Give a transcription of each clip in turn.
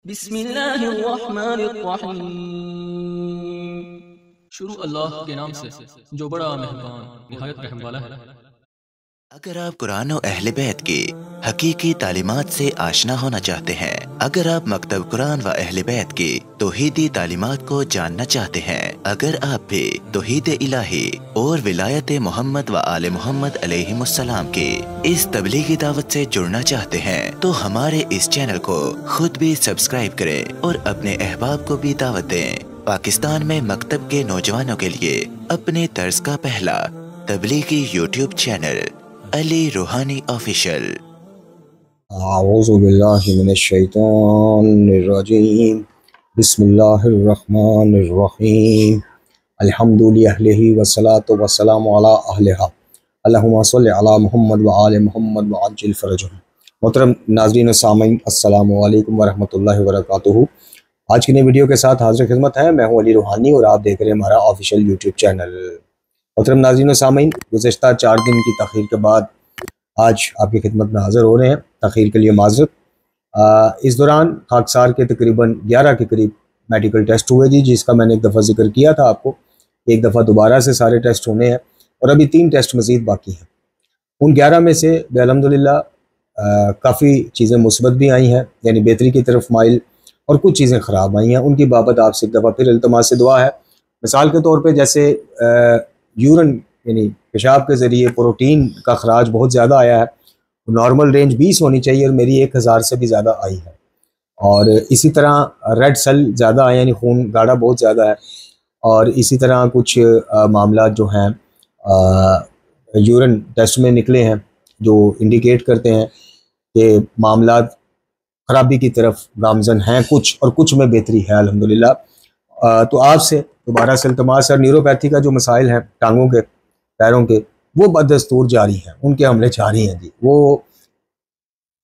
बिस्मिल्लाहिर्रहमानिर्रहीम। शुरू अल्लाह के नाम से जो बड़ा मेहरबान निहायत रहम वाला है। अगर आप कुरान और अहले बैत की हकीकी तालीमात से आशना होना चाहते हैं, अगर आप मकतब कुरान व अहले बैत की तौहीदी तालीमात को जानना चाहते हैं, अगर आप भी तौहीद इलाही और विलायत मोहम्मद व आले मोहम्मद अलैहिमुस्सलाम की इस तबलीगी दावत से जुड़ना चाहते हैं, तो हमारे इस चैनल को खुद भी सब्सक्राइब करें और अपने अहबाब को भी दावत दें। पाकिस्तान में मकतब के नौजवानों के लिए अपने तर्ज का पहला तबलीगी यूट्यूब चैनल अली रूहानी ऑफिशियल। आऊज़ु बिल्लाहि मिनश शैतानिर रजीम। बिस्मिल्लाहिर्रहमानिर्रहीम। अल्हम्दुलिल्लाहि वस्सलातु वस्सलामु अला अहलिहा। अल्लाहुम्मा सल्लि अला मुहम्मद व आले मुहम्मद व अज्जिल फरजहुम। मोहतरम नाज़रीन व सामीन, अस्सलामु अलैकुम व रहमतुल्लाहि व बरकातुहू। आज की नई वीडियो के साथ हाज़िर खिदमत है। मैं हूँ अली रूहानी और आप देख रहे हैं हमारा ऑफिशियल यूट्यूब चैनल। मोहतरम नाज़रीन व सामीन, गुज़श्ता 4 दिन की तख़ीर के बाद आज आपकी खिदमत में हाज़िर हो रहे हैं। तख़ीर के लिए माज़रत। इस दौरान खाकसार के तकरीबन 11 के करीब मेडिकल टेस्ट हुए जी, जिसका मैंने एक दफ़ा जिक्र किया था आपको। एक दफ़ा दोबारा से सारे टेस्ट होने हैं और अभी 3 टेस्ट मज़ीद बाकी हैं। उन 11 में से अल्हम्दुलिल्लाह काफ़ी चीज़ें मुस्बत भी आई हैं, यानी बेहतरी की तरफ माइल, और कुछ चीज़ें ख़राब आई हैं। उनकी बाबत आपसे एक दफ़ा फिर इल्तमास से दुआ है। मिसाल के तौर पे जैसे यूरन यानी पेशाब के ज़रिए प्रोटीन का खराज बहुत ज़्यादा आया है। नॉर्मल रेंज 20 होनी चाहिए और मेरी 1000 से भी ज़्यादा आई है। और इसी तरह रेड सेल ज़्यादा आए, यानी खून गाढ़ा बहुत ज़्यादा है। और इसी तरह कुछ मामला जो हैं यूरन टेस्ट में निकले हैं जो इंडिकेट करते हैं कि मामला ख़राबी की तरफ गामजन हैं कुछ, और कुछ में बेहतरी है अल्हम्दुलिल्लाह। तो आपसे दोबारा से इल्तमास है, न्यूरोपैथी का जो मसाइल हैं टांगों के पैरों के, वो बदस्तूर जारी हैं, उनके हमले जारी हैं जी। वो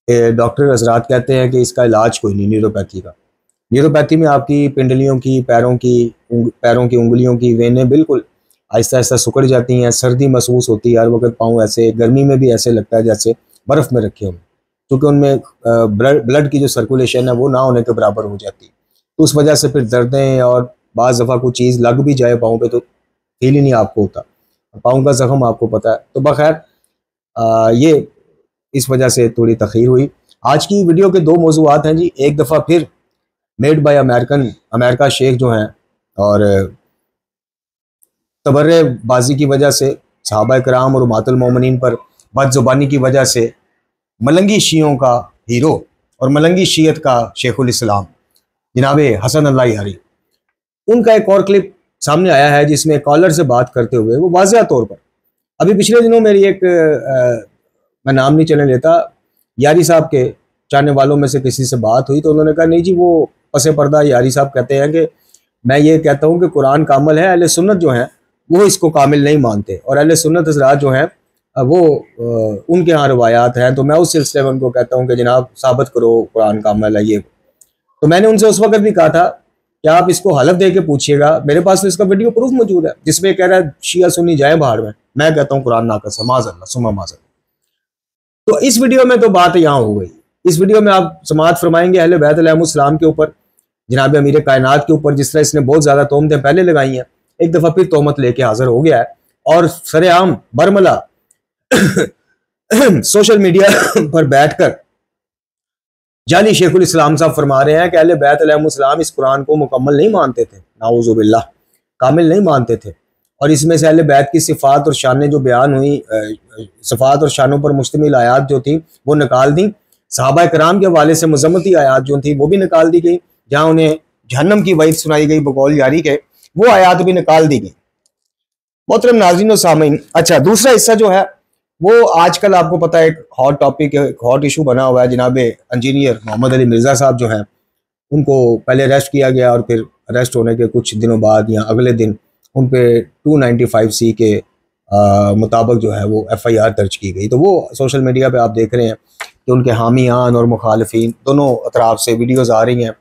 डॉक्टर हजरात कहते हैं कि इसका इलाज कोई नहीं न्यूरोपैथी का। न्यूरोपैथी में आपकी पिंडलियों की, पैरों की उंगलियों की वेनें बिल्कुल आहिस्ता आहिस्ता सिकुड़ जाती हैं। सर्दी महसूस होती है हर वक्त, पाँव ऐसे, गर्मी में भी ऐसे लगता है जैसे बर्फ़ में रखे हों, क्योंकि उनमें ब्लड की जो सर्कुलेशन है वो ना होने के बराबर हो जाती है। तो उस वजह से फिर दर्दें, और बाज़ दफ़ा कोई चीज़ लग भी जाए पाँव पे तो फील ही नहीं आपको होता, पाँव का ज़ख्म आपको पता है। तो बखैर ये इस वजह से थोड़ी तख़ीर हुई। आज की वीडियो के 2 मौज़ूआत हैं जी। एक दफ़ा फिर मेड बाय अमेरिका शेख जो हैं, और तबर्रेबाजी की वजह से सहाबा कराम और उम्मतुल मोमिनीन पर बदज़ुबानी की वजह से मलंगी शियों का हीरो और मलंगी शीयत का शेखुल इस्लाम जनाब हसन अल्लाह यारी, उनका एक और क्लिप सामने आया है जिसमें कॉलर से बात करते हुए वो वाज़ेह तौर पर, अभी पिछले दिनों मेरी एक मैं नाम नहीं चलने लेता, यारी साहब के चाहने वालों में से किसी से बात हुई तो उन्होंने कहा नहीं जी, वो पसे पर्दा यारी साहब कहते हैं कि मैं ये कहता हूँ कि कुरान कामिल है, अहले सुन्नत जो हैं वो इसको कामिल नहीं मानते, और अहले सुन्नत हज़रात जो हैं वो उनके यहाँ रवायात हैं। तो मैं उस सिलसिले में उनको कहता हूँ कि जनाब साबित करो कुरान कामिल है ये। तो मैंने उनसे उस वक्त भी कहा था कि आप इसको हलफ दे के पूछिएगा, मेरे पास तो इसका वीडियो प्रूफ मौजूद है जिसमें कह रहा है शिया सुन्नी जाए बाहर में। मैं कहता हूँ कुरान नाकस है, माज़अल्लाह सुम्मा माज़अल्लाह। तो इस वीडियो में तो बात यहाँ हो गई। इस वीडियो में आप समाअत फरमाएंगे अहले बैत अलैहिमुस्सलाम के ऊपर, जनाब अमीर कायनात के ऊपर, जिस तरह इसने बहुत ज़्यादा तोहमतें पहले लगाई हैं, एक दफ़ा फिर तोहमत लेके हाजिर हो गया है और सरेआम बरमला सोशल मीडिया पर बैठकर जाली शेखुल इस्लाम साहब फरमा रहे हैं कि अहले बैत अलैहिमुस्सलाम इस कुरान को मुकम्मल नहीं मानते थे, नाऊज़ु बिल्लाह, कामिल नहीं मानते थे। और इसमें से अहले बैत की सिफ़ात और शानें जो बयान हुई, सिफ़ात और शानों पर मुश्तमिल आयात जो थी वो निकाल दी। सहाबा कराम के हवाले से मज़म्मती आयात जो थी वो भी निकाल दी गई, जहाँ उन्हें जहन्नम की वईद सुनाई गई बकौल यारी के, वो आयात भी निकाल दी गई। मोहतरम नाज़रीन व सामीन, अच्छा दूसरा हिस्सा जो है वो आजकल आपको पता है एक हॉट टॉपिक, एक हॉट इशू बना हुआ है। जनाब इंजीनियर मोहम्मद अली मिर्ज़ा साहब जो हैं उनको पहले अरेस्ट किया गया और फिर अरेस्ट होने के कुछ दिनों बाद या अगले दिन उन पे 295C के मुताबिक जो है वो FIR दर्ज की गई। तो वो सोशल मीडिया पे आप देख रहे हैं कि उनके हामियान और मुखालिफिन दोनों अतराफ से वीडियोज़ आ रही हैं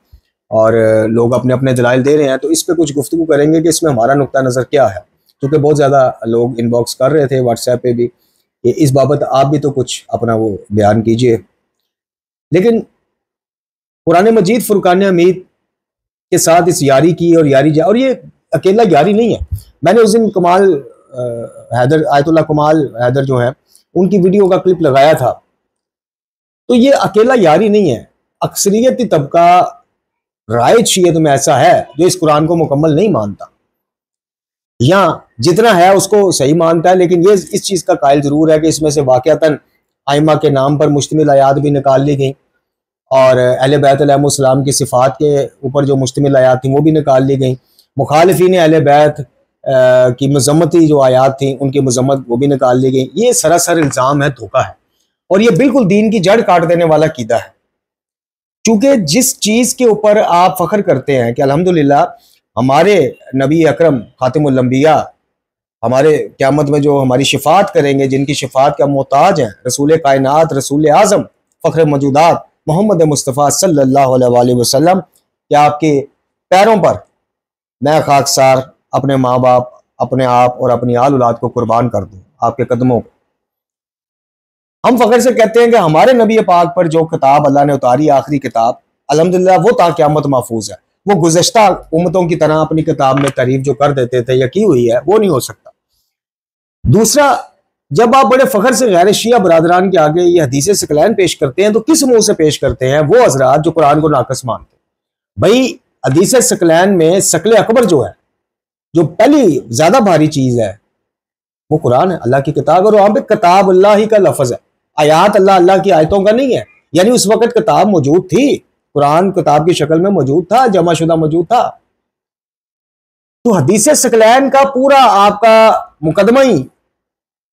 और लोग अपने अपने दलाइल दे रहे हैं। तो इस पर कुछ गुफ्तगू करेंगे कि इसमें हमारा नुक्ता नज़र क्या है, क्योंकि बहुत ज़्यादा लोग इनबॉक्स कर रहे थे व्हाट्सएप पे भी, इस बाबत आप भी तो कुछ अपना वो बयान कीजिए। लेकिन कुरान मजीद फुरकान हमीद के साथ इस यारी की और और ये अकेला यारी नहीं है। मैंने उस दिन कमाल हैदर, आयतुल्लाह कमाल हैदर जो है, उनकी वीडियो का क्लिप लगाया था। तो ये अकेला यारी नहीं है, अक्सरियती तबका राइट शीयत में ऐसा है जो इस कुरान को मुकम्मल नहीं मानता, या जितना है उसको सही मानता है, लेकिन ये इस चीज़ का कायल ज़रूर है कि इसमें से वाक़अतन आइमा के नाम पर मुश्तमिल आयात भी निकाल ली गई और अहले बैत अलैहिस्सलाम की सिफ़ात के ऊपर जो मुश्तमिल आयात थी वो भी निकाल ली गई। मुखालिफीन अहले बैत की मजम्मती जो आयात थी उनकी मजम्मत वो भी निकाल ली गई। ये सरासर इल्ज़ाम है, धोखा है, और ये बिल्कुल दीन की जड़ काट देने वाला कीदा है। क्योंकि जिस चीज़ के ऊपर आप फ़ख्र करते हैं कि अल्हम्दुलिल्लाह हमारे नबी अकरम खातिमुल अंबिया हमारे क़यामत में जो हमारी शिफात करेंगे, जिनकी शिफात का मोहताज हैं, रसूल कायनात, रसूल आज़म, फ़ख्र मौजूदात मोहम्मद मुस्तफ़ा सल्लल्लाहु अलैहि वसल्लम, कि आपके पैरों पर मैं खाकसार अपने माँ बाप, अपने आप और अपनी आल औलाद को कुर्बान कर दूँ आपके कदमों पर। हम फ़ख्र से कहते हैं कि हमारे नबी पाक पर जो किताब अल्लाह ने उतारी, आखिरी किताब, अल्हम्दुलिल्लाह वो ता क़यामत महफूज है। वो गुज़श्ता उम्मतों की तरह अपनी किताब में तारीफ जो कर देते थे या की हुई है, वो नहीं हो सकता। दूसरा, जब आप बड़े फ़ख्र से गैर शिया बरादरान के आगे ये हदीस सकलैन पेश करते हैं तो किस मुंह से पेश करते हैं? वो हजरात जो कुरान को नाकस मानते हैं। भाई हदीस सकलैन में सकले अकबर जो है, जो पहली ज्यादा भारी चीज है, वो कुरान है, अल्लाह की किताब। और वहां पे किताब अल्लाह ही का लफ्ज है, आयात अल्लाह की आयतों का नहीं है। यानी उस वक्त किताब मौजूद थी, कुरान किताब की शक्ल में मौजूद था, जमा शुदा मौजूद था। तो हदीस सकलैन का पूरा आपका मुकदमा ही,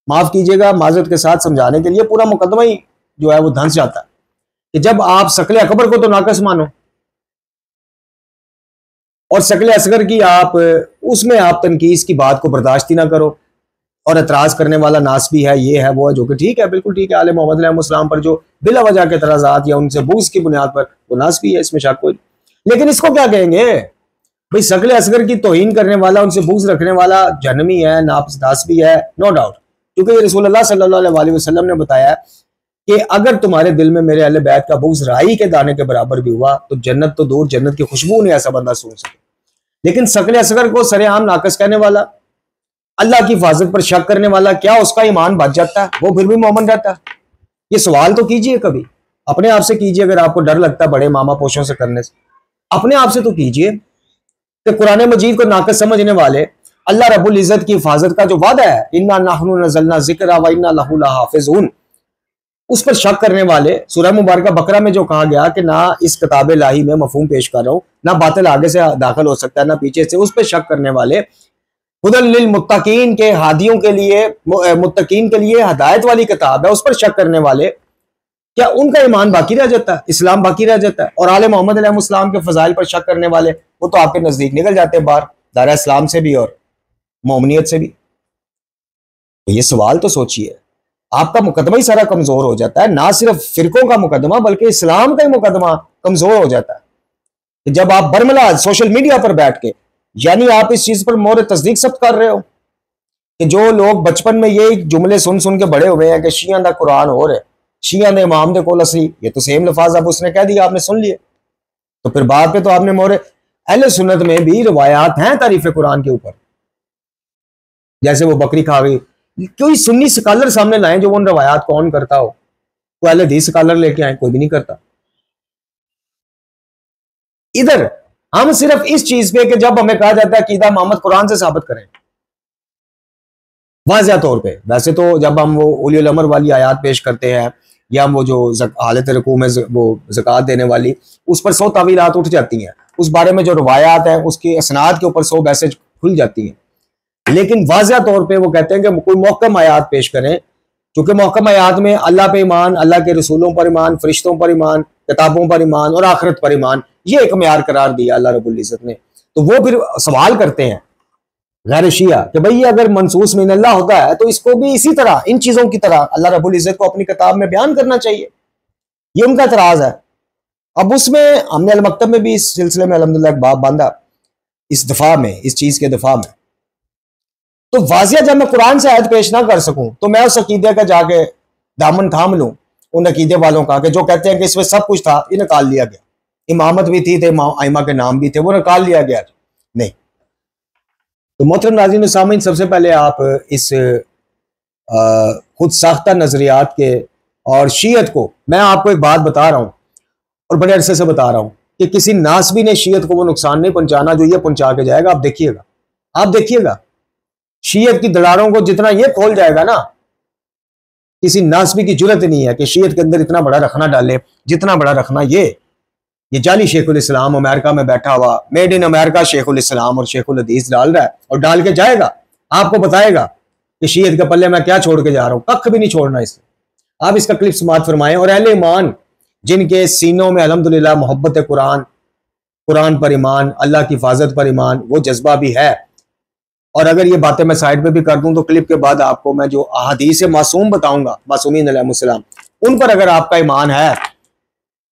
माफ कीजिएगा माजरत के साथ समझाने के लिए, पूरा मुकदमा ही जो है वो धंस जाता है कि जब आप सकले अकबर को तो नाकस मानो और सकले असगर की आप उसमें आप तनकीस की बात को बर्दाश्त ही ना करो, और एतराज करने वाला नास भी है, ये है वो है, जो कि ठीक है, बिल्कुल ठीक है। आले मोहम्मद अलैहिस्सलाम पर जो बिला वजह के एतराज़ात या उनसे बुग़्ज़ की बुनियाद पर, वो नास भी है, इसमें शक कोई। लेकिन इसको क्या कहेंगे भाई? सकले असगर की तौहीन करने वाला, उनसे बुग़्ज़ रखने वाला जहन्नमी है, नास भी है, नो डाउट। क्योंकि ये रसूलुल्लाह सल्लल्लाहु अलैहि वसल्लम ने बताया कि अगर तुम्हारे दिल में मेरे अहले बैत का बुग़्ज़ राई के दाने के बराबर भी हुआ तो जन्नत तो दूर, जन्नत की खुशबू नहीं ऐसा बंदा सूंघ सके। लेकिन सकले असगर को सरेआम नाकस कहने वाला, अल्लाह की हिफाजत पर शक करने वाला, क्या उसका ईमान बच जाता है? वो फिर भी मोमन रहता है? ये सवाल तो कीजिए, कभी अपने आप से कीजिए। अगर आपको डर लगता है बड़े मामा पोशों से करने से, अपने आप से तो कीजिए कि कुरान मजीद को नाकस समझने वाले, अल्लाह रब्बुल इज्जत की हिफाजत का जो वादा है, इन्ना नहनु नज़लना ज़िक्रा व इन्ना लहू लहाफ़िज़ून, उस पर शक करने वाले, सूरह मुबारका बकरा में जो कहा गया कि ना इस किताब इलाही में मफहूम पेश कर रहा हूं, ना बातिल आगे से दाखिल हो सकता है ना पीछे से, उस पर शक करने वाले, हुदल लिल मुत्तकीन के हादियों के लिए, मुत्तकीन के लिए हदायत वाली किताब है, उस पर शक करने वाले, क्या उनका ईमान बाकी रह जाता है? इस्लाम बाकी रह जाता है? और आले मोहम्मद अलैहिस्सलाम के फजाइल पर शक करने वाले, वो तो आपके नजदीक निकल जाते हैं बाहर, दायरा इस्लाम से भी और मोमनियत से भी। तो ये सवाल तो सोचिए, आपका मुकदमा ही सारा कमजोर हो जाता है। ना सिर्फ फिरकों का मुकदमा बल्कि इस्लाम का ही मुकदमा कमजोर हो जाता है कि जब आप बरमला सोशल मीडिया पर बैठ के, यानी आप इस चीज पर मोहर तस्दीक सब कर रहे हो कि जो लोग बचपन में ये जुमले सुन सुन के बड़े हुए हैं कि शिया दा कुरान हो रहा है, शिया ने इमाम दे कोल असली, ये तो सेम लफाज अब उसने कह दिया, आपने सुन लिए, तो फिर बाद पे तो आपने मोहर। अहले सुन्नत में भी रिवायात हैं तारीफ कुरान के ऊपर, जैसे वो बकरी खा गई, कोई सुन्नी स्कॉलर सामने लाए जो उन रवायात को ऑन करता हो, कोई अहले हदीस स्कॉलर लेके आए, कोई भी नहीं करता। इधर हम सिर्फ इस चीज पे कि जब हमें कहा जाता है कीदा मोहम्मद कुरान से साबित करें, वाज़िया तौर पे, वैसे तो जब हम वो उलियुल अमर वाली आयात पेश करते हैं या वो जो हालत रकू में वो ज़कात देने वाली, उस पर 100 तावीलात उठ जाती हैं, उस बारे में जो रवायात हैं उसके असनाद के ऊपर 100 बहसें खुल जाती हैं। लेकिन वाज़िया तौर पे वो कहते हैं कि कोई मोहकम आयात पेश करें, क्योंकि मोहकम आयात में अल्लाह पे ईमान, अल्लाह के रसूलों पर ईमान, फरिश्तों पर ईमान, किताबों पर ईमान और आखिरत पर ईमान, ये एक म्यार करार दिया अल्लाह रब्बुल इज्जत ने। तो वो फिर सवाल करते हैं गैर शिया कि भाई अगर मनसूस मिन अल्लाह होता है तो इसको भी इसी तरह, इन चीजों की तरह अल्लाह रब्बुल इज्जत को अपनी किताब में बयान करना चाहिए। ये उनका एतराज है। अब उसमें हमने अल मकतब में भी इस सिलसिले में अल्हम्दुलिल्लाह एक बाब बांधा, इस दफा में, इस चीज के दफा में। तो वाजिया जब मैं कुरान से आयत पेश ना कर सकूं तो मैं उस अकीदे का जाके दामन थाम लूं, उन अकीदे वालों का कि जो कहते हैं कि इसमें सब कुछ था, ये निकाल लिया गया, इमामत भी थी, थे आइमा के नाम भी थे, वो निकाल लिया गया नहीं। तो मोहतरम नाज़रीन सामीन, सबसे पहले आप इस खुद साख्ता नजरियात के और शीयत को, मैं आपको एक बात बता रहा हूँ और बड़े अरसे से बता रहा हूँ कि किसी नासबी ने शीयत को वो नुकसान नहीं पहुंचाना जो ये पहुंचा के जाएगा। आप देखिएगा, आप देखिएगा, शीयत की दरारों को जितना ये खोल जाएगा ना, किसी नासबी की जुर्रत नहीं है कि शीयत के अंदर इतना बड़ा रखना डाले जितना बड़ा रखना ये जाली शेखुल इस्लाम अमेरिका में बैठा हुआ, मेड इन अमेरिका शेखुल इस्लाम और शेखुल हदीस डाल रहा है और डाल के जाएगा, आपको बताएगा कि शीयत के पल्ले मैं क्या छोड़ के जा रहा हूं, कख भी नहीं छोड़ना इससे। आप इसका क्लिप समात फरमाएं। और अहले ईमान जिनके सीनों में अल्हम्दुलिल्लाह मोहब्बत कुरान, कुरान पर ईमान, अल्लाह की हिफाजत पर ईमान, वो जज्बा भी है। और अगर ये बातें मैं साइड पे भी कर दूं तो क्लिप के बाद आपको मैं जो अहादीस मासूम बताऊंगा, मासूमीन अलैहिमुस्सलाम, उन पर अगर आपका ईमान है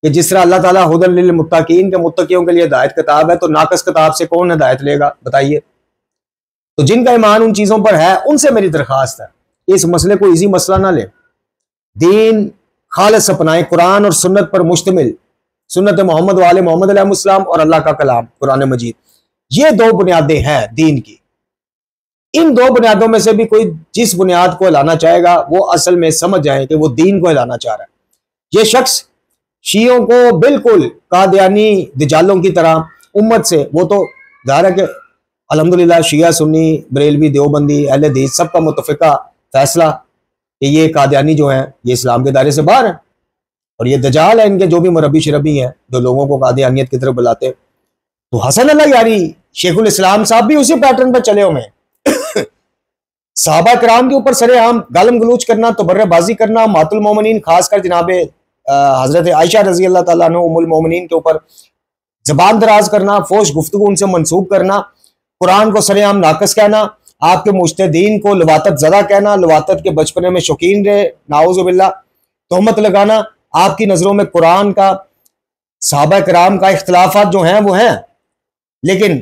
कि जिस तरह अल्लाह ताला हुदल लिल मुत्तकीन के मुत्तकियों के लिए हिदायत किताब है, तो नाकस किताब से कौन हिदायत लेगा बताइए। तो जिनका ईमान उन चीजों पर है, उनसे मेरी दरखास्त है इस मसले को इजी मसला ना ले, दीन खालिस अपनाएं, कुरान और सुन्नत पर मुश्तमिल, सुन्नत मोहम्मद वाले मोहम्मद अलैहिस्सलाम और अल्लाह का कलाम कुरान मजीद, ये दो बुनियादें हैं दीन की। इन दो बुनियादों में से भी कोई जिस बुनियाद को हिलाना चाहेगा वो असल में समझ जाए कि वो दीन को हिलाना चाह रहा है। ये शख्स शियों को बिल्कुल कादियानी दिजालों की तरह उम्मत से, वो तो ज़ाहिर है कि अल्हम्दुलिल्लाह शिया सुन्नी बरेलवी देवबंदी अहले हदीस सबका मुत्तफिका फैसला कि ये कादियानी जो हैं ये इस्लाम के दायरे से बाहर हैं और ये दजाल है, इनके जो भी मुरब्बी शरबी हैं जो लोगों को कादियानियत की तरफ बुलाते। तो हसन अल्लाह यारी शेखुल इस्लाम साहब भी उसी पैटर्न पर चले हुए हैं। सहाबा कराम के ऊपर सरेआम गालम गलूच करना, तबर्रेबाजी करना, मातुल मोमिनीन खासकर जनाब हजरत आयशा रजी अल्लाह ताला अन्हा उम्मुल मोमिनीन के ऊपर जबान दराज करना, फोश गुफ्तगू उनसे मंसूब करना, कुरान को सरेआम नाकस कहना, आपके मुज्तदीन को लवातत ज़दा कहना, लवातत के बचपने में शौकीन रहे, नाउज़ु बिल्लाह, तोहमत लगाना, आपकी नज़रों में कुरान का सहाबा कराम का इख्तिलाफात जो हैं वो हैं, लेकिन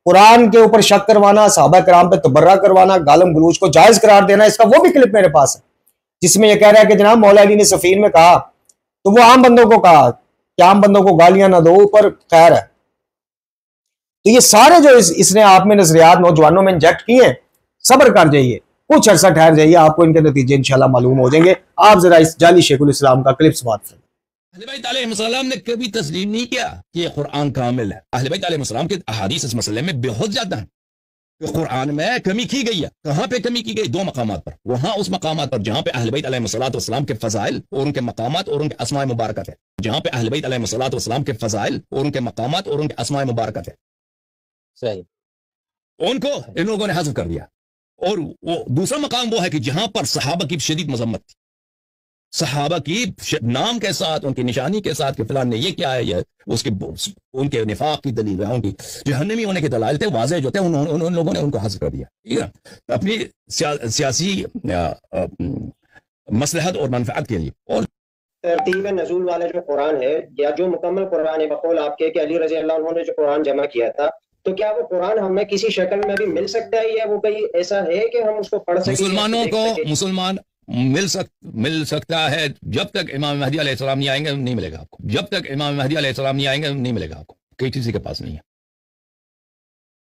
कुरान के ऊपर शक करवाना, सहाबा कराम पे तबर्रा करवाना, गालम गलूच को जायज करार देना, इसका वो भी क्लिप मेरे पास है जिसमें यह कह रहा है कि जनाब मौला अली ने सफीन में कहा, तो वो आम बंदों को कहा कि आम बंदों को गालियां ना दो, पर खैर है। तो ये सारे जो इसने आप में नजरियात नौजवानों में इंजेक्ट किए हैं, सब्र कर जाइए, कुछ अरसा ठहर जाइए, आपको इनके नतीजे इंशाल्लाह मालूम हो जाएंगे। आप जरा इस जाली शेखुल इस्लाम का क्लिप समाप्त करें। अहले बैत अलैहिस्सलाम ने कभी तस्लीम नहीं किया कि ये कुरान कामिल है। अहले बैत अलैहिस्सलाम के अहादीस इस मसले में बहुत ज्यादा है कि कुरान में कमी की गई है। कहां पे कमी की गई? दो मकामात पर। वहां उस मकामात पर जहां पे अहले बैत अलैहिस्सलाम के फजाइल और उनके मकामात और उनके अस्माए मुबारकत है, जहां पे अहले बैत अलैहिस्सलाम के फजाइल और उनके मकामात और उनके अस्माए मुबारकत है, सही, उनको इन लोगों ने हज़फ कर दिया। और वो दूसरा मकाम वो है कि जहां पर सहाबा की शदीद मजम्मत थी, सहाबा की नाम के साथ, उनकी निशानी के साथ कि फिलहाल ने ये क्या है, ये उसके उनके निफाक की दलील है, उनकी जहन्नमी होने के दलाइल थे वाज़ेह जो थे, उन लोगों ने उनको हज़फ कर दिया। ठीक है, अपनी सियासी मसलहत और मनफात के लिए। और तरतीब नज़ूल वाला जो कुरान है या जो मुकम्मल कुरान है, बकौल आपके कि अली रज़ी अल्लाह अन्हु ने जो कुरान जमा किया था, तो क्या वो कुरान हमें किसी शक्ल में भी मिल सकता है या वो कहीं ऐसा है कि हम उसको पढ़ सकें? मुसलमानों को मुसलमान मिल सकता है जब तक इमाम महदी अलैहिस्सलाम नहीं आएंगे, नहीं मिलेगा आपको। जब तक इमाम महदी अलैहिस्सलाम नहीं आएंगे, नहीं मिलेगा आपको, कहीं किसी के पास नहीं है।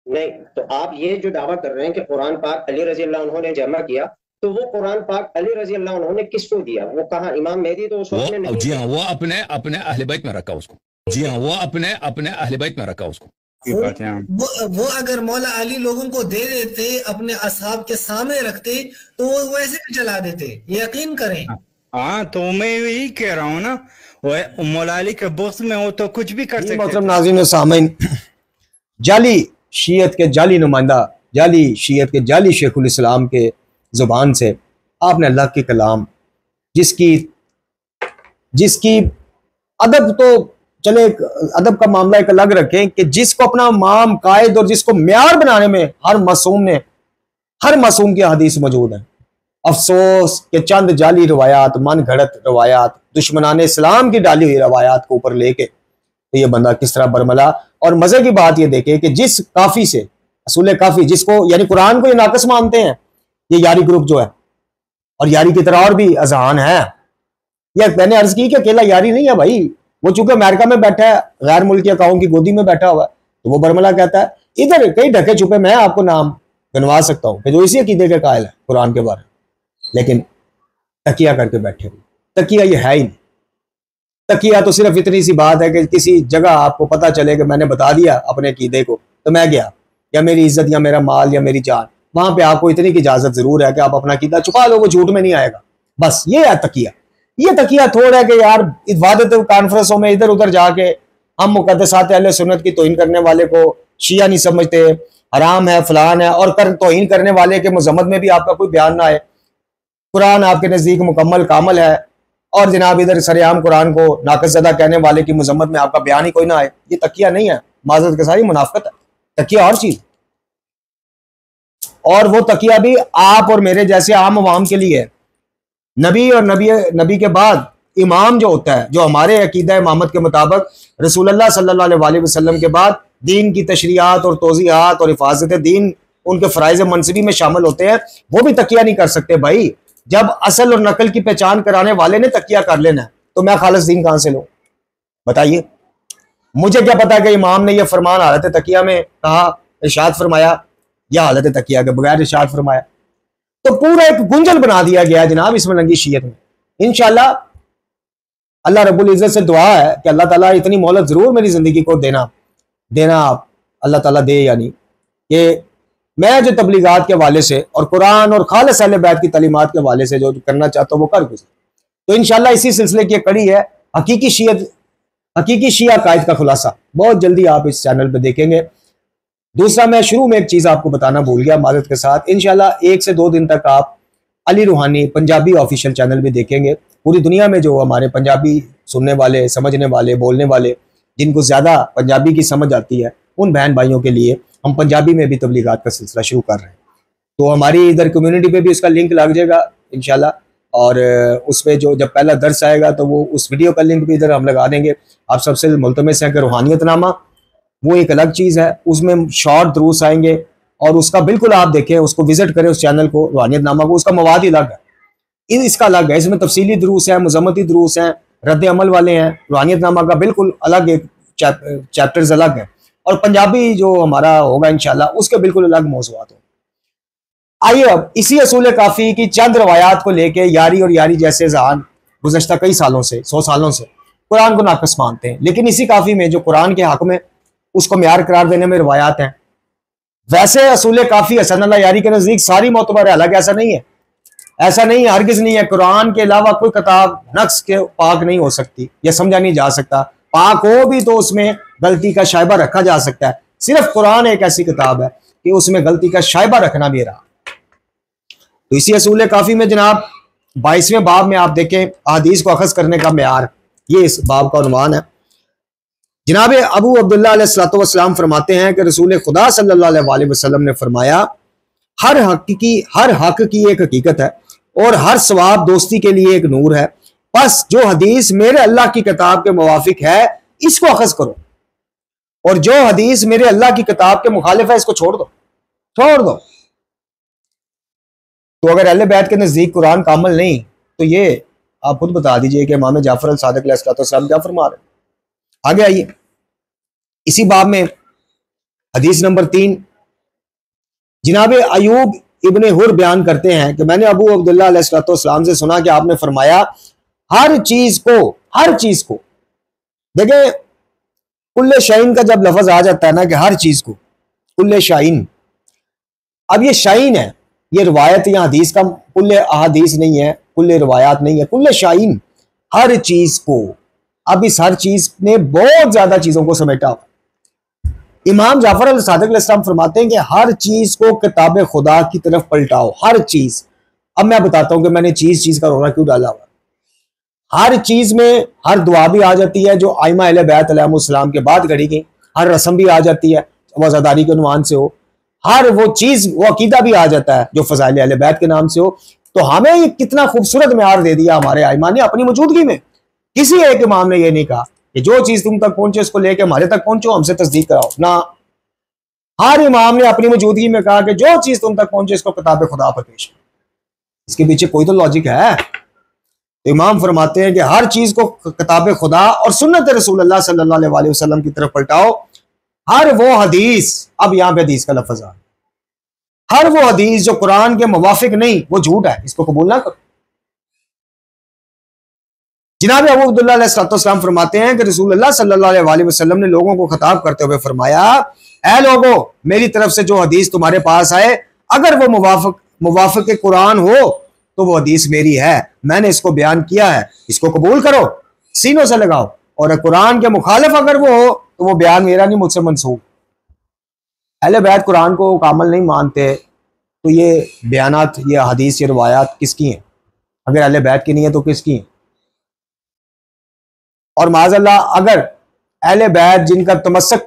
नहीं, तो आप ये जो दावा कर रहे हैं कि कुरान पाक अली रज़ी अल्लाह अन्हु ने जमा किया, तो वो कुरान पाक अली रज़ी अल्लाह अन्हु ने किसको दिया? वो कहाँ? इमाम मेहदी तो उस वक्त में नहीं। जी हाँ, वो अपने अहले बैत में रखा उसको। जी हाँ, वो अपने अहले बैत में रखा उसको। वो अगर मौला अली लोगों को दे देते, अपने असहाब के सामने रखते, तो वो वैसे भी चला देते, यकीन करें। हाँ, तो मैं यही कह रहा हूँ ना, वो मौला अली के बुग़्ज़ में हो तो कुछ भी कर सकते। मोहतरम नाज़रीन व सामीन, जाली शीयत के जाली नुमाइंदा, जाली शीयत के जाली शेखुल इस्लाम के जुबान से आपने अल्लाह के कलाम, जिसकी अदब तो चले, अदब का मामला एक अलग रखें कि जिसको अपना माम कायद और जिसको म्यार बनाने में हर मासूम की हदीस मौजूद है। अफसोस कि चंद जाली रवायात, मन घड़त रवायात, दुश्मनान इस्लाम की डाली हुई रवायात को ऊपर लेके तो ये बंदा किस तरह बरमला। और मजे की बात ये देखे कि जिस काफी से असूल काफी, जिसको यानी कुरान को ये नाकस मानते हैं, ये यारी ग्रुप जो है, और यारी की तरह और भी अजहान है। यह मैंने अर्ज की कि अकेला यारी नहीं है भाई, वो चूंकि अमेरिका में बैठा है, गैर मुल्की अकाउंट की गोदी में बैठा हुआ है, तो वो बरमला कहता है इधर कई ढके छुपे मैं आपको नाम गिनवा सकता हूं कि जो इसी अकीदे के कायल है कुरान के बारे में, लेकिन तकिया करके बैठे हुए। तकिया ये है ही नहीं। तकिया तो सिर्फ इतनी सी बात है कि किसी जगह आपको पता चले कि मैंने बता दिया अपने अकीदे को तो मैं गया, या मेरी इज्जत या मेरा माल या मेरी जान, वहां पे आपको इतनी की इजाजत जरूर है कि आप अपना अकीदा छुपा लो, वो झूठ में नहीं आएगा। बस ये है तकिया। ये तकिया थोड़ा है कि यार इबादत कॉन्फ्रेंसों में इधर उधर जाके हम मुकद्दसात अहले सुन्नत की तौहीन करने वाले को शिया नहीं समझते, हराम है फलान है, और तौहीन करने वाले के मजम्मत में भी आपका कोई बयान ना आए। कुरान आपके नजदीक मुकम्मल कामल है और जनाब इधर सरेआम कुरान को नाकसज़दा कहने वाले की मजम्मत में आपका बयान ही कोई ना आए। ये तकिया नहीं है, माजरत के सारी मुनाफिकत है। तकिया और चीज, और वो तकिया भी आप और मेरे जैसे आम अवाम के लिए है। नबी और नबी के बाद इमाम जो होता है, जो हमारे अकीदा इमामत के मुताबिक रसूलुल्लाह सल्लल्लाहु अलैहि वसल्लम के बाद दीन की तशरीआत और तोज़ीहात और हिफाजत दीन उनके फ़राइज़ मनसबी में शामिल होते हैं, वो भी तकिया नहीं कर सकते भाई। जब असल और नकल की पहचान कराने वाले ने तकिया कर लेना है तो मैं खालिस दीन कहां से लूं? बताइए। मुझे क्या पता कि इमाम ने यह फरमान हालत तकिया में कहा, इरशाद फरमाया, या हालत तकिया के बगैर इरशाद फरमाया। तो पूरा एक गुंजल बना दिया गया जनाब इसमें लंगी शीयत में। इंशाल्लाह अल्लाह रब्बुल इज्जत से दुआ है कि अल्लाह ताला इतनी मोहलत जरूर मेरी जिंदगी को देना आप अल्लाह ताला दे, यानी कि मैं जो तबलीगात के हवाले से और कुरान और खालिस अहले बैत की तालीमात के हवाले से जो करना चाहता हूँ वो कर गुजर। तो इंशाल्लाह इसी सिलसिले की कड़ी है हकीकी शिया कायद का खुलासा, बहुत जल्दी आप इस चैनल पे देखेंगे। दूसरा, मैं शुरू में एक चीज़ आपको बताना भूल गया मादत के साथ, इंशाल्लाह 1 से 2 दिन तक आप अली रूहानी पंजाबी ऑफिशियल चैनल भी देखेंगे। पूरी दुनिया में जो हमारे पंजाबी सुनने वाले, समझने वाले, बोलने वाले, जिनको ज़्यादा पंजाबी की समझ आती है, उन बहन भाइयों के लिए हम पंजाबी में भी तबलीगात का सिलसिला शुरू कर रहे हैं। तो हमारी इधर कम्युनिटी पे भी उसका लिंक लग जाएगा इंशाल्लाह, और उसमें जो जब पहला दर्स आएगा तो वो उस वीडियो का लिंक भी इधर हम लगा देंगे। आप सबसे मुल्तमस हैं कि रूहानियतनामा वो एक अलग चीज़ है, उसमें शॉर्ट दुरूस आएंगे और उसका बिल्कुल आप देखें, उसको विजिट करें उस चैनल को, रूहानियतनामा को, उसका मवाद ही अलग है, इसका अलग है। इसमें तफसीली दुरूस हैं, मुज़म्मती दुरूस हैं, रद्द अमल वाले हैं। रूहानियतनामा का बिल्कुल अलग एक चैप्टर्स अलग है, और पंजाबी जो हमारा होगा इंशाल्लाह उसके बिल्कुल अलग मौज़ूआत होंगे। आइए अब इसी असूल काफ़ी की चंद रवायात को लेके यारी और यारी जैसे जहान गुज़श्ता कई सालों से, 100 सालों से कुरान को नाक़िस मानते हैं, लेकिन इसी काफ़ी में जो कुरान के हक़ में उसको म्यार करार देने में रवायात हैं। वैसे असूल काफ़ी हसन अल्लाह यारी के नज़दीक सारी मोतबर है, हालांकि ऐसा नहीं है, ऐसा नहीं है, हरगिज़ नहीं है। कुरान के अलावा कोई किताब नक्स के पाक नहीं हो सकती, यह समझा नहीं जा सकता। पाक हो भी तो उसमें गलती का शायबा रखा जा सकता है। सिर्फ कुरान एक ऐसी किताब है कि उसमें गलती का शायबा रखना भी रहा। तो इसी असूल काफ़ी में जनाब 22वें बाब में आप देखें अहदीस को अखज़ करने का मेयार, ये इस बाब का उन्वान है। जनाब अबू अब्दुल्ला अलैहिस्सलाम फरमाते हैं कि रसूल खुदा सल्लल्लाहु अलैहि वसल्लम ने फरमाया, हर हक की एक हकीकत है और हर सवाब दोस्ती के लिए एक नूर है। बस जो हदीस मेरे अल्लाह की किताब के मुवाफिक है इसको अखज़ करो, और जो हदीस मेरे अल्लाह की किताब के मुखालिफ है इसको छोड़ दो। तो अगर अहले बैत के नज़दीक कुरान कामिल नहीं, तो ये आप खुद बता दीजिए कि इमाम जाफर अल सादिक अलैहिस्सलाम क्या फरमा रहे हैं। आगे आइए, इसी बाब में हदीस नंबर 3 जनाब अयूब इब्ने हुर बयान करते हैं कि मैंने अबू अब्दुल्ला अलैहिस्सलाम से सुना कि आपने फरमाया, हर चीज को देखें, कुल्ले शाइन का जब लफ्ज आ जाता है ना कि हर चीज को, कुल्ले शाइन, अब ये शाइन है, ये रिवायत या हदीस का कुल्ले अहादीस नहीं है, कुल्ले रिवायात नहीं है, कुल्ले शाइन, हर चीज को। अब इस हर चीज ने बहुत ज्यादा चीजों को समेटा हुआ। इमाम जाफर अल सादिक अलैहिस्सलाम फरमाते हैं कि हर चीज को किताब खुदा की तरफ पलटाओ, हर चीज। अब मैं बताता हूं कि मैंने चीज का रोना क्यों डाला हुआ। हर चीज में हर दुआ भी आ जाती है जो आइमा अहले बैत अलैहिस्सलाम के बाद गढ़ी गई, हर रस्म भी आ जाती है वज़ादारी के उन्वान से हो, हर वो चीज वो अकीदा भी आ जाता है जो फज़ाइल अहले बैत के नाम से हो। तो हमें ये कितना खूबसूरत मेयार दे दिया हमारे आइमा ने अपनी मौजूदगी में। किसी एक इमाम ने यह नहीं कहा कि जो चीज तुम तक पहुंचे उसको लेके हमारे तक पहुंचो, हमसे तस्दीक कराओ ना। हर इमाम ने अपनी मौजूदगी में कहा कि जो चीज तुम तक पहुंचे इसको किताब खुदा पर पेश करो। इसके पीछे कोई तो लॉजिक है। तो इमाम फरमाते हैं कि हर चीज को किताब खुदा और सुन्नत रसूल अल्लाह सल्लल्लाहु अलैहि वसल्लम की तरफ पलटाओ। हर वो हदीस, अब यहाँ पे हदीस का लफ्ज आ, हर वो हदीस जो कुरान के मुवाफिक नहीं वो झूठ है, इसको कबूल ना करो। जनाब अबू अब्दुल्लाह अलैहिस्सलाम फरमाते हैं कि रसूलुल्लाह सल्लल्लाहु अलैहि वसल्लम ने लोगों को खिताब करते हुए फरमाया, ऐ लोगों, मेरी तरफ से जो हदीस तुम्हारे पास आए अगर वो मुवाफिक कुरान हो तो वो हदीस मेरी है, मैंने इसको बयान किया है, इसको कबूल करो, सीनों से लगाओ। और कुरान के मुखालिफ अगर वो हो तो वो बयान मेरा नहीं, मुझसे मंसूब। अहले बैत कुरान को कामिल नहीं मानते तो ये बयानात, ये हदीस, ये रवायात किसकी हैं? अगर अहले बैत की नहीं है तो किसकी हैं? और माज़अल्लाह अगर अहले बैत जिनका तमस्सक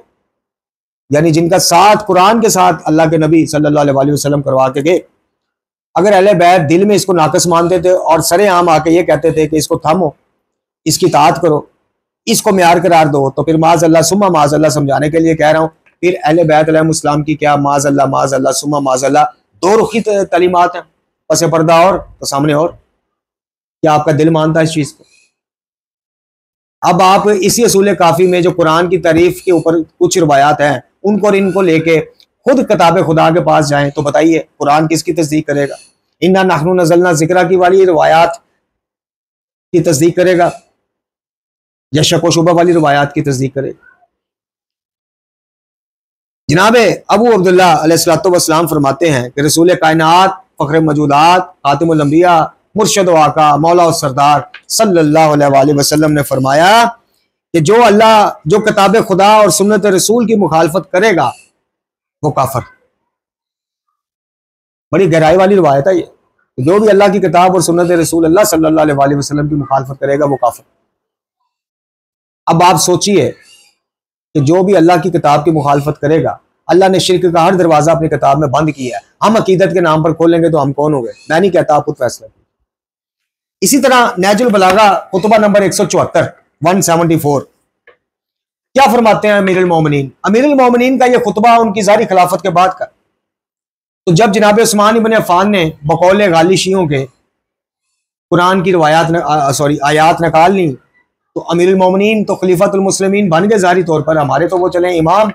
यानी जिनका साथ कुरान के साथ अल्लाह के नबी सल्लल्लाहु अलैहि वसल्लम करवा के गए, अगर अहले बैत दिल में इसको नाकस मानते थे और सरेआम आके ये कहते थे कि इसको थामो, इसकी इताअत करो, इसको म्यार करार दो, तो फिर माज़अल्लाह सुम्मा माज़अल्लाह समझाने के लिए कह रहा हूँ, फिर अहले बैत अलैहिस्सलाम की क्या माज़अल्लाह सुम्मा माज़अल्लाह दो रुखी तालीमात हैं, पसे पर्दा और तो सामने और। क्या आपका दिल मानता है इस चीज को? अब आप इसी असूल काफी में जो कुरान की तारीफ के ऊपर कुछ रवायात हैं उनको और इनको लेके खुद किताब खुदा के पास जाएं तो बताइए कुरान किसकी तस्दीक करेगा? इन्ना नहनु नज़लना ज़िक्रा की वाली रवायात की तस्दीक करेगा या शक व शुबा वाली रवायात की तस्दीक करेगा? जनाब अबू अब्दुल्लाह अलैहिस्सलाम फरमाते हैं कि रसूल कायनात, फ़ख्र मौजूदात, खातिमुल अंबिया, मुर्शद व आका, मौला और सरदार सल्लल्लाहु अलैहि वसल्लम ने फरमाया कि जो किताब खुदा और सुन्नत रसूल की मुखालफत करेगा वो काफिर। बड़ी गहराई वाली रवायत है ये, जो भी अल्लाह की किताब और सुन्नत रसूल अल्लाह सल्लल्लाहु अलैहि वसल्लम की मुखालफत करेगा वो काफिर। अब आप सोचिए कि जो भी अल्लाह की किताब की मुखालफत करेगा, अल्लाह ने शिर्क का हर दरवाजा अपनी किताब में बंद किया है, हम अकीदत के नाम पर खोलेंगे तो हम कौन हो गए? मैं नहीं कहता, आप खुद फैसला। इसी तरह नहजुल बलागा खुतबा नंबर 174 क्या फरमाते हैं अमीरुल मोमिनीन? अमीरुल मोमिनीन का यह खुतबा उनकी जारी खिलाफत के बाद का। तो जब जनाब उस्मान इब्न अफ़्फ़ान ने बकौल गाली शियों के कुरान की आयात निकाल ली तो अमीरुल मोमिनीन तो खलीफतुल मुस्लिमीन बन गए जारी तौर पर। हमारे तो वो चले इमाम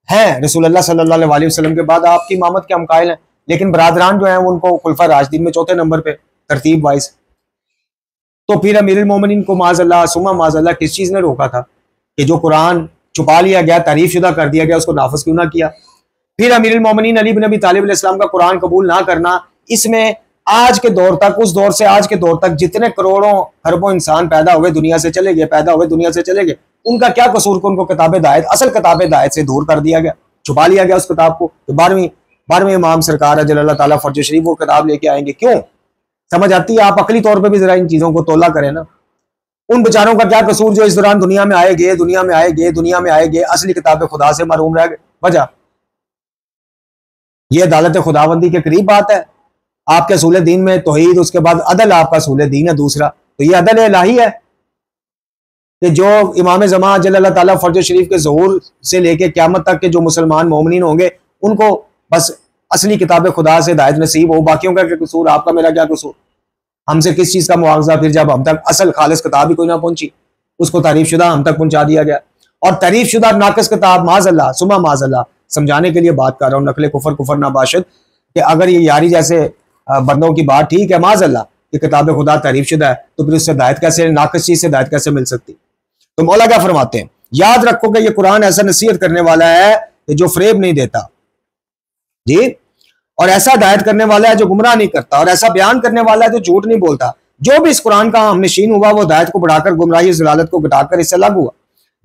हैं रसूलुल्लाह सल्लल्लाहु अलैहि वसल्लम के बाद आपकी इमामत के हम कायल हैं, लेकिन बरादरान जो हैं उनको खुलफा राशिदीन में चौथे नंबर पे तरतीब वाइज। तो फिर अमीरुल मोमिनीन को माज़अल्लाह सुम्मा माज़अल्लाह किस चीज़ ने रोका था कि जो कुरान छुपा लिया गया, तारीफ शुदा कर दिया गया, उसको नाफिज क्यों ना किया? फिर अमीरुल मोमिनीन अली बिन अबी तालिब अलैहिस्सलाम का कुरान कबूल ना करना, इसमें आज के दौर तक, उस दौर से आज के दौर तक जितने करोड़ों खरबों इंसान पैदा हुए दुनिया से चले गए, उनका क्या कसूर को उनको किताब हिदायत, असल किताब हिदायत से दूर कर दिया गया, छुपा लिया गया उस किताब को। तो 12वें इमाम सरकार अल्लाह ताला फर्ज शरीफ वो किताब लेके आएंगे, क्यों? समझ आती है? आप अकली तौर पर भी जरा इन चीजों को तोला करें ना। उन बेचारों का क्या कसूर जो इस दौरान दुनिया में आए गए, असली किताब खुदा से महरूम रह गए? वजह ये अदालत खुदाबंदी के करीब बात है। आपके असूल दीन में तौहीद, उसके बाद अदल आपका असूल दीन है दूसरा, तो ये अदल इलाही है कि जो इमाम ज़मान अल्लाह ताला फर्ज शरीफ के ज़हूर से लेके क़यामत तक के जो मुसलमान मोमिनीन होंगे उनको बस असली किताब खुदा से हिदायत नसीब हो, बाकियों का क्या कसूर? आपका मेरा क्या कसूर? हमसे किस चीज़ का मुआवजा? फिर जब हम तक असल खालिस किताब ही कोई ना पहुंची, उसको तारीफ शुदा हम तक पहुंचा दिया गया। और तारीफ शुदा नाकस किताब माज़अल्लाह सुम्मा माज़अल्लाह समझाने के लिए बात कर रहा हूँ, नकले कुफर नाबाशद, कि अगर ये यारी जैसे बंदों की बात ठीक है माज़अल्लाह कि किताब खुदा तारीफ शुदा है, तो फिर उससे हिदायत कैसे, नाकस चीज से हिदायत कैसे मिल सकती? तो मौला क्या फरमाते हैं? याद रखो कि ये कुरान ऐसा नसीहत करने वाला है कि जो फरेब नहीं देता जी, और ऐसा हिदायत करने वाला है जो गुमराह नहीं करता, और ऐसा बयान करने वाला है जो झूठ नहीं बोलता। जो भी इस कुरान का हमनशीन हुआ वो हिदायत को बढ़ाकर गुमराही ज़लालत को घटाकर इससे अलग हुआ।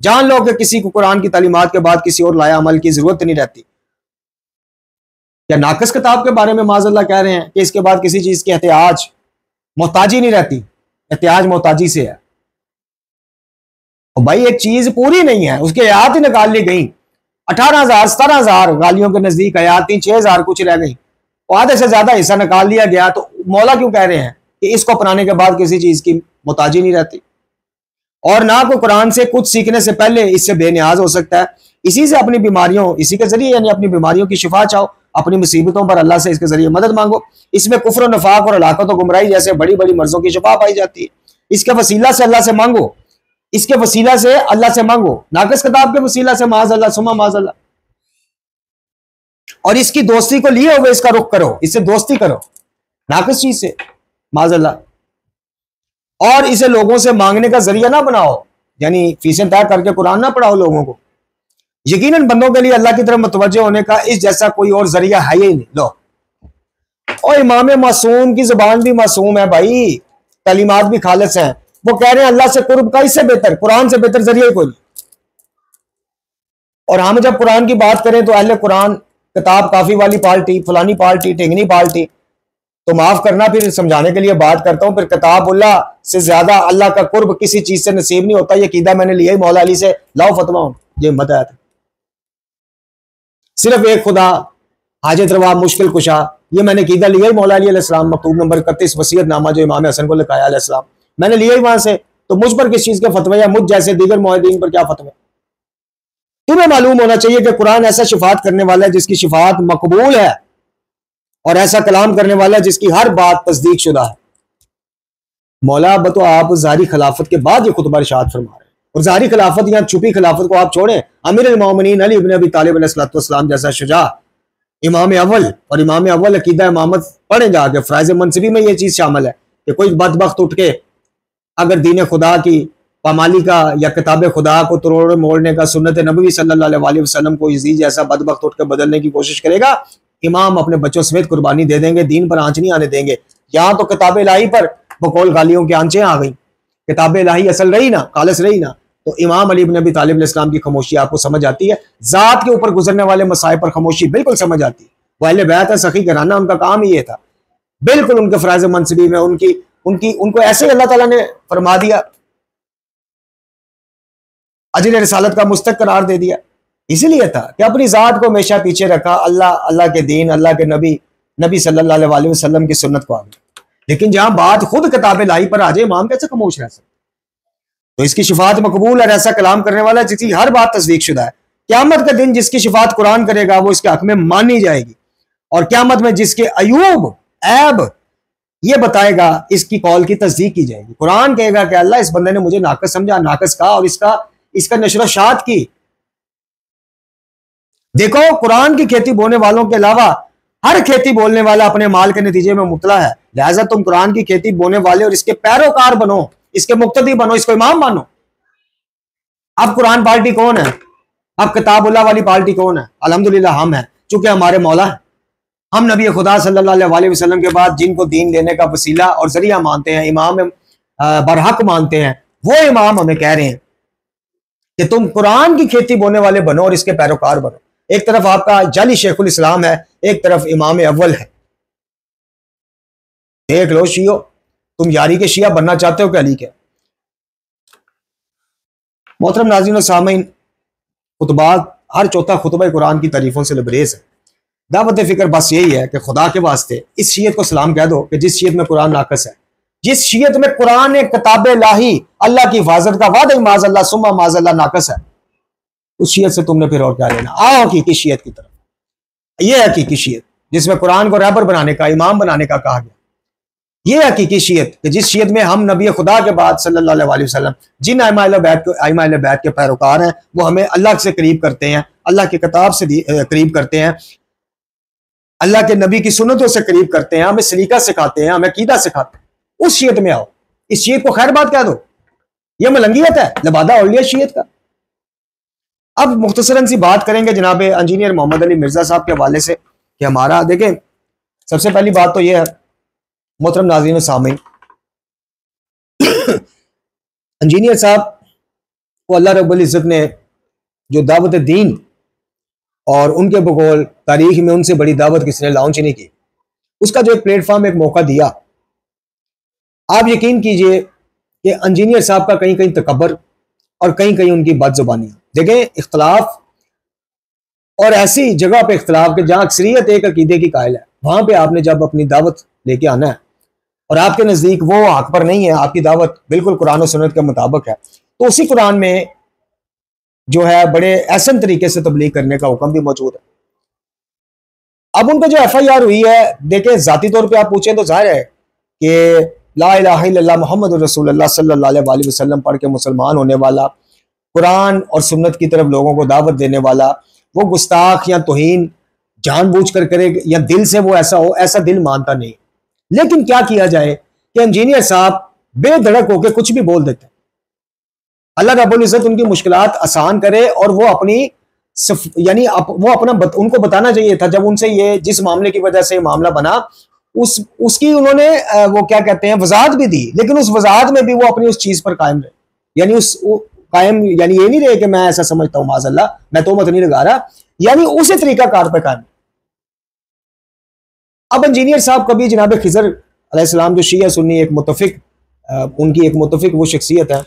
जान लो कि किसी को कुरान की तालीमात के बाद किसी और लाया अमल की जरूरत नहीं रहती। क्या नाकस किताब के बारे में माज़अल्लाह कह रहे हैं कि इसके बाद किसी चीज की एहतियाज मोहताजी नहीं रहती? एहतियाज मोहताजी से है। और भाई एक चीज पूरी नहीं है, उसकी आयात ही निकाल ली गई, 18,000 17,000 गालियों के नजदीक आयात 6,000 कुछ रह गई, और आधे से ज्यादा हिस्सा निकाल लिया गया। तो मौला क्यों कह रहे हैं कि इसको अपनाने के बाद किसी चीज की मोहताजी नहीं रहती, और ना को कुरान से कुछ सीखने से पहले इससे बेनियाज हो सकता है। इसी से अपनी बीमारियों, इसी के जरिए यानी अपनी बीमारियों की शिफा चाहो, अपनी मुसीबतों पर अल्लाह से इसके जरिए मदद मांगो। इसमें कुफ्र नफाक और हलाकत और गुमराही जैसे बड़ी बड़ी मर्जों की शिफा पाई जाती है। इसके वसीला से अल्लाह से मांगो, इसके वसीला से अल्लाह से मांगो, नाकिस किताब के वसीला से माज अल्लाह सुमा माज अल्लाह। और इसकी दोस्ती को लिए हुए इसका रुख करो, इससे दोस्ती करो नाकिस चीज से माज अल्लाह। और इसे लोगों से मांगने का जरिया ना बनाओ, यानी फीसें तय करके कुरान ना पढ़ाओ लोगों को। यकीनन बंदों के लिए अल्लाह की तरफ मुतवज्जह होने का इस जैसा कोई और जरिया है ही नहीं। लो, और इमाम मासूम की जुबान भी मासूम है भाई, तालीमात भी खालिस हैं। वो कह रहे हैं अल्लाह से कुर्ब का इससे बेहतर, कुरान से बेहतर जरिया ही कोई नहीं। और हम जब कुरान की बात करें तो अहले कुरान, किताब काफी वाली पार्टी, फलानी पार्टी, टेंगनी पार्टी, तो माफ करना, फिर समझाने के लिए बात करता हूं। फिर किताबुल्लाह से ज्यादा अल्लाह का कुर्ब किसी चीज से नसीब नहीं होता। ये कीदा मैंने लिया ही मौला अली से, लाओ फतवा, ये मत आया था। सिर्फ एक खुदा, हाजत रवा, मुश्किल कुशा, ये मैंने कीदा लिया ही मौला अली अलैहिस्सलाम, मकतूब नंबर 31 वसीयतनामा जो इमाम हसन को लिखाया अलैहिस्सलाम, मैंने लिया ही वहां से। तो मुझ पर किस चीज के फतवे या मुझ जैसे दीगर मुअद्दिन पर क्या फतवे? तुम्हें मालूम होना चाहिए कि कुरान ऐसा शिफात करने वाला है जिसकी शिफात मकबूल है, और ऐसा कलाम करने वाला है जिसकी हर बात तस्दीक शुदा है। मौला तो आप ज़ारी खिलाफत के बाद ये खुतबा इरशाद फरमा रहे हैं, और ज़ारी खिलाफत या छुपी खिलाफत को आप छोड़ें। अमीर अल-मोमिनीन अली इब्न अबी तालिब अलैहिस्सलाम जैसा शुजा, इमाम अव्वल, और इमाम अव्वल अकीदा इमामत पढ़े जाके, फ़राइज़ मनसबी में ये चीज़ शामिल है कि कोई बदबख्त उठ के अगर दीन खुदा की पामाली का या किताब खुदा को तोड़ मोड़ने का, सुन्नत नबवी सल्लल्लाहु अलैहि वसल्लम को यजीद जैसा बदबख्त उठ के बदलने की कोशिश करेगा, इमाम अपने बच्चों समेत कुर्बानी दे देंगे, दीन पर आंच नहीं आने देंगे। यहाँ तो किताब इलाही पर बकौल गालियों की आंचें आ गई। किताब इलाही असल रही ना, खालिस रही ना, तो इमाम अली इब्न अबी तालिब अलैहिस्सलाम की खामोशी आपको समझ आती है। जात के ऊपर गुजरने वाले मसाइब पर खामोशी बिल्कुल समझ आती है। वो अहले बैत है, सखी कराना उनका काम ही ये था। बिल्कुल उनके फ़राइज़ मनसबी में उनको ऐसे अल्लाह ताला ने फरमा दिया, अजर रिसालत का मुस्तक करार दे दिया। इसीलिए था कि अपनी जात को हमेशा पीछे रखा, अल्लाह के दीन, अल्लाह के नबी सल्लल्लाहु अलैहि वसल्लम की सुन्नत को आगे। लेकिन जहां बात खुद किताब इलाही पर आ जाए, इमाम कैसे खामोश रह सकते? तो इसकी शिफात मकबूल और ऐसा कलाम करने वाला जिसकी हर बात तस्दीक शुदा है। क़यामत का दिन जिसकी शिफात कुरान करेगा वो इसके हक में मानी जाएगी, और क़यामत में जिसके अयूब ऐब ये बताएगा इसकी कौल की तस्दीक की जाएगी। कुरान कहेगा कि अल्लाह इस बंदे ने मुझे नाकस समझा, नाकस कहा, और इसका नशर-ओ-शात की। देखो, कुरान की खेती बोने वालों के अलावा हर खेती बोलने वाला अपने माल के नतीजे में मुब्तला है। लिहाजा तुम कुरान की खेती बोने वाले और इसके पैरोकार बनो, इसके मुक्तदी बनो, इसको इमाम मानो। अब कुरान पार्टी कौन है? अब किताबुल्लाह वाली पार्टी कौन है? अल्हम्दुलिल्लाह हम हैं, चूंकि हमारे मौला है। हम नबी खुदा सल्लल्लाहु अलैहि वसल्लम के बाद जिनको दीन देने का वसीला और जरिया मानते हैं, इमाम बरहक मानते हैं, वो इमाम हमें कह रहे हैं कि तुम कुरान की खेती बोने वाले बनो और इसके पैरोकार बनो। एक तरफ आपका जाली शेखुल इस्लाम है, एक तरफ इमाम अव्वल है। देख लो शियो, तुम यारी के शिया बनना चाहते हो कि अली के? मोहतरम नाज़रीन और सामीन, खुतबात, हर चौथा खुतबा कुरान की तारीफों से लबरेज है। दावत फिक्र बस यही है कि खुदा के वास्ते इस शीयत को सलाम कह दो कि जिस शीयत में कुरान नाकस है, जिस शीयत में कुरान किताब लाही अल्लाह की हिफाजत का वादा माज अल्लाह सुम्मा माज अल्लाह नाकस है, उस शीयत से तुमने फिर और क्या लेना? आओ हकीकी शीयत की तरफ। यह हकीकी शीयत जिसमें कुरान को रहबर बनाने का, इमाम बनाने का कहा गया, यह हकीकी शीयत कि जिस शीयत में हम नबी खुदा के बाद सल्लल्लाहु अलैहि वसल्लम जिन आइमाए बैत के पैरोकार हैं, वो हमें अल्लाह से करीब करते हैं, अल्लाह की किताब से करीब करते हैं, अल्लाह के नबी की सुन्नतों से करीब करते हैं, हमें सलीका सिखाते हैं, हमें कीदा सिखाते हैं। उस शीयत में आओ। इस शीयत को खैर बात कह दो, यह मलंगियत है, लबादा औलिया शीयत का। अब मुख्तसरन सी बात करेंगे जनाब इंजीनियर मोहम्मद अली मिर्जा साहब के हवाले से कि हमारा, देखें, सबसे पहली बात तो यह है मोहतरम नाज़रीन और सामीन, इंजीनियर साहब को अल्लाह रब्बुल इज़्ज़त ने जो दावत दीन और उनके बकौल तारीख में उनसे बड़ी दावत किसने लॉन्च नहीं की, उसका जो एक प्लेटफॉर्म, एक मौका दिया। आप यकीन कीजिए कि इंजीनियर साहब का कहीं कहीं तकब्बर और कहीं कहीं उनकी बदजुबानियां। देखें, इख्तलाफ और ऐसी जगह पे इख्तलाफ के जहां अक्सरियत एक अकीदे की कायल है, वहां पे आपने जब अपनी दावत लेके आना है और आपके नज़दीक वो हक पर नहीं है, आपकी दावत बिल्कुल कुरान और सुन्नत के मुताबिक है, तो उसी कुरान में जो है बड़े ऐसन तरीके से तबलीग करने का हुक्म भी मौजूद है। अब उनको जो FIR हुई है, देखें, जाती तौर पे आप पूछें तो जाहिर है कि ला इलाहा इल्लल्लाह मुहम्मदुर रसूलुल्लाह सल्लल्लाहु अलैहि वसल्लम पढ़ के मुसलमान होने वाला, कुरान और सुन्नत की तरफ लोगों को दावत देने वाला, वो गुस्ताख या तौहीन जानबूझकर करे या दिल से वो ऐसा हो, ऐसा दिल मानता नहीं। लेकिन क्या किया जाए कि इंजीनियर साहब बेधड़क होकर कुछ भी बोल देते हैं। अल्लाह रब्बुल इज्जत उनकी मुश्किलात आसान करे और वो अपनी यानी वो अपना उनको बताना चाहिए था जब उनसे ये जिस मामले की वजह से ये मामला बना उसकी उन्होंने वो क्या कहते हैं वजाहत भी दी, लेकिन उस वजाहत में भी वो अपनी उस चीज पर कायम रहे, यानी कायम यानी ये नहीं रहे कि मैं ऐसा समझता हूं माज़अल्लाह, मैं तो मत नहीं लगा रहा, यानी उसी तरीका कार पे कायम। अब इंजीनियर साहब कभी जनाब खिजर अलैहिस्सलाम जो शिया सुन्नी एक मुतफिक उनकी एक मुतफिक वो शख्सियत है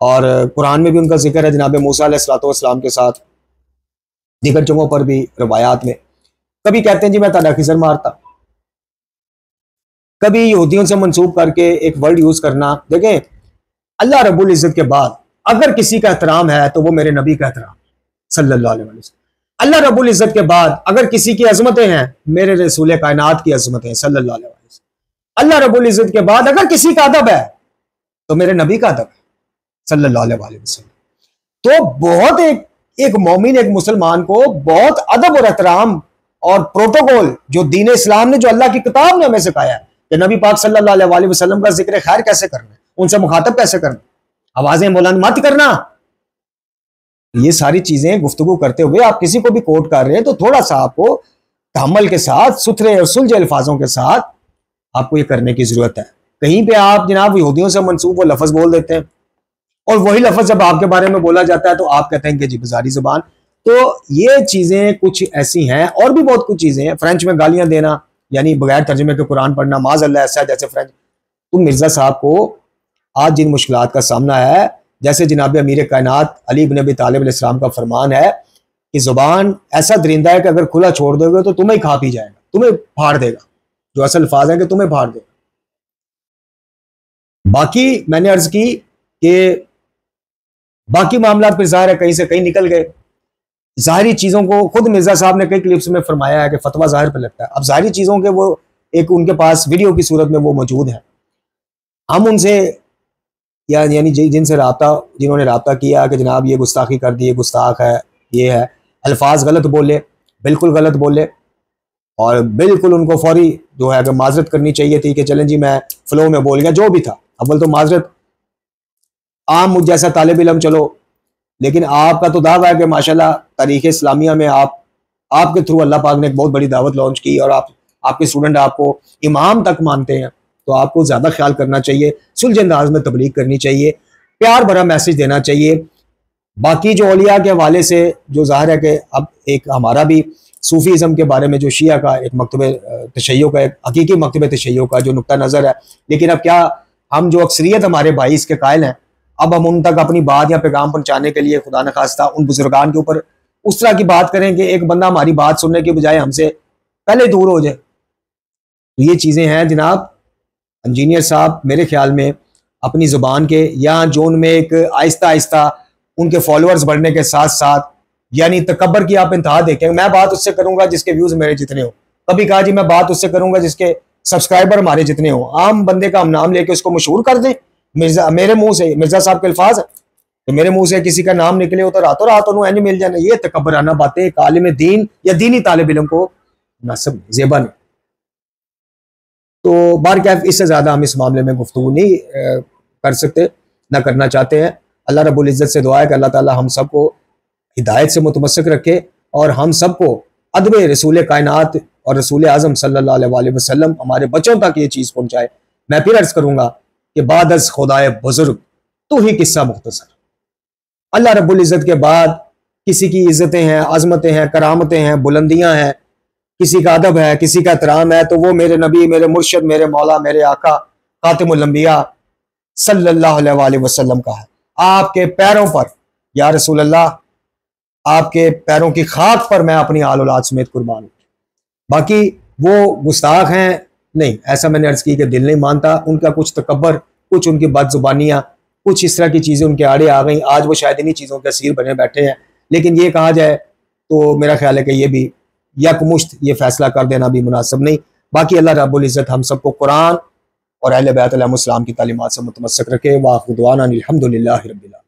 और कुरान में भी उनका जिक्र है जनाब मूसा अलैहिस्सलाम के साथ, दीगर जगहों पर भी रवायात में कभी कहते हैं जी मैं ताड़ा खिजर मारता, कभी यहूदियों से मंसूब करके एक वर्ड यूज करना। देखें अल्लाह रब्बुल इज्जत के बाद अगर किसी का एहतराम है तो वो मेरे नबी का एहतराम सल्लल्लाहु अलैहि वसल्लम। अल्लाह रब्बुल इज्जत के बाद अगर किसी की अजमतें हैं मेरे रसूल कायनात की अजमतें सल्लल्लाहु अलैहि वसल्लम। अल्लाह रब्बुल इज्जत के बाद अगर किसी का अदब है तो मेरे नबी का अदब है सल्लल्लाहु अलैहि वसल्लम। तो बहुत एक मोमिन एक मुसलमान को बहुत अदब और एहतराम और प्रोटोकॉल जो दीन इस्लाम ने जो अल्लाह की किताब ने हमें सिखाया है कि नबी पाक सल्लल्लाहु अलैहि वसल्लम का जिक्र खैर कैसे करना है, उनसे मुखातब कैसे करना, आवाजें बुलंद मत करना, ये सारी चीजें गुफ्तगू करते हुए आप किसी को भी कोट कर रहे हैं तो थोड़ा सा आपको तहम्मुल के साथ सुथरे और सुलझे अल्फाजों के साथ आपको ये करने की जरूरत है। कहीं पे आप जनाब यहूदियों से मंसूब वो लफ्ज बोल देते हैं और वही लफ्ज जब आपके बारे में बोला जाता है तो आप कहते हैं कि जी बाजारी जुबान। तो ये चीजें कुछ ऐसी हैं और भी बहुत कुछ चीजें हैं। फ्रेंच में गालियां देना यानी बगैर तर्जुमे के कुरान पढ़ना, माज़अल्लाह ऐसा है जैसे फ्रेंच। तो मिर्जा साहब को आज जिन मुश्किलात का सामना है, जैसे जनाब अमीर कायनात अली इब्न अबी तालिब अलैहिस्सलाम का फरमान है कि जुबान ऐसा दरिंदा है कि अगर खुला छोड़ दोगे तो तुम्हें खा पी जाएगा, तुम्हें फाड़ देगा, जो असल अल्फाज है कि तुम्हें फाड़ देगा। बाकी मैंने अर्ज की कि बाकी मामला फिर जाहिर है कहीं से कहीं निकल गए। जाहिरी चीजों को खुद मिर्जा साहब ने कई क्लिप्स में फरमाया है कि फतवा जाहिर पे लगता है। अब जाहिरी चीजों के वो एक उनके पास वीडियो की सूरत में वो मौजूद है। हम उनसे यानी जिनसे जिन्होंने राब्ता किया कि जनाब ये गुस्ताखी कर दी, ये गुस्ताख है, ये है, अल्फाज गलत बोले, बिल्कुल गलत बोले और बिल्कुल उनको फौरी जो है माजरत करनी चाहिए थी कि चलें जी मैं फ्लो में बोल गया, जो भी था। अव्वल तो माजरत आम मुझ जैसा तालिब इल्म चलो, लेकिन आपका तो दावा है कि माशाल्लाह तारीख इस्लामिया में आपके थ्रू अल्लाह पाक ने एक बहुत बड़ी दावत लॉन्च की और आपके स्टूडेंट आपको इमाम तक मानते हैं, तो आपको ज्यादा ख्याल करना चाहिए, सुलझे अंदाज में तबलीग करनी चाहिए, प्यार भरा मैसेज देना चाहिए। बाकी जो औलिया के हवाले से जो जाहिर है कि अब एक हमारा भी सूफीज़म के बारे में जो शिया का एक मकतबे तशय्यो का एक हकीकी मकतबे तशय्यो का जो नुक्ता नज़र है, लेकिन अब क्या हम जो अक्सरियत हमारे भाई इसके कायल हैं, अब हम उन तक अपनी बात या पैगाम पहुंचाने के लिए खुदा न खास्ता उन बुजुर्गान के ऊपर उस तरह की बात करें कि एक बंदा हमारी बात सुनने के बजाय हमसे पहले दूर हो जाए। तो ये चीज़ें हैं जनाब। इंजीनियर साहब मेरे ख्याल में अपनी ज़ुबान के या जोन में एक आहिस्ता आहिस्ता उनके फॉलोअर्स बढ़ने के साथ साथ यानी तकब्बर की आप इंतहा देखें। मैं बात उससे करूंगा जिसके व्यूज़ मेरे जितने हो, कभी कहा जी मैं बात उससे करूंगा जिसके सब्सक्राइबर हमारे जितने हो। आम बंदे का हम नाम लेके उसको मशहूर कर दें। मेरे मुंह से मिर्जा साहब के अल्फाज है तो मेरे मुंह से किसी का नाम निकले हो तो रातों रात उन्होंने मिल जाना। ये तकब्बराना बातें एक आलिम दीन या दीनी तालिब इल्म को मुनासिब ज़ेबा नहीं। तो बारकैफ इससे ज्यादा हम इस मामले में गुफ्तगू नहीं कर सकते, ना करना चाहते हैं। अल्लाह रब्बुल इज्जत से दुआ है कि अल्लाह ताला हम सबको हिदायत से मुतमस्सिक रखे और हम सबको अदब रसूल कायनात और रसूल आज़म सल्लल्लाहु अलैहि वसल्लम हमारे बच्चों तक ये चीज़ पहुँचाए। मैं फिर अर्ज करूँगा कि बाद अज़ खुदाए बुजुर्ग तो ही किस्सा मुख्तसर। अल्लाह रब्बुल इज़्ज़त के बाद किसी की इज़्ज़तें हैं, अज़मतें हैं, करामतें हैं, बुलंदियाँ हैं, किसी का अदब है, किसी का एहतराम है, तो वो मेरे नबी, मेरे मुर्शिद, मेरे मौला, मेरे आका खातिमुल अंबिया सल्लल्लाहु अलैहि वसल्लम का है। आपके पैरों पर या रसूल अल्लाह, आपके पैरों की खाक पर मैं अपनी आल औलाद समेत कुर्बान हूँ। बाकी वो गुस्ताख हैं नहीं, ऐसा मैंने अर्ज की कि दिल नहीं मानता। उनका कुछ तकब्बर, कुछ उनकी बदजुबानियाँ, कुछ इस तरह की चीज़ें उनके आड़े आ गई। आज वो शायद इन्हीं चीज़ों के असीर बने बैठे हैं। लेकिन ये कहा जाए तो मेरा ख्याल है कि ये भी यकमुश्त ये फैसला कर देना भी मुनासिब नहीं। बाकी अल्लाह रब्बुल इज़्ज़त हम सबको कुरान और अहले बैत अलैहिस्सलाम की तालीमात से मुतमस्सक रखे। वाखिर दुआना अनिल हम्दुलिल्लाहि रब्बिल आलमीन।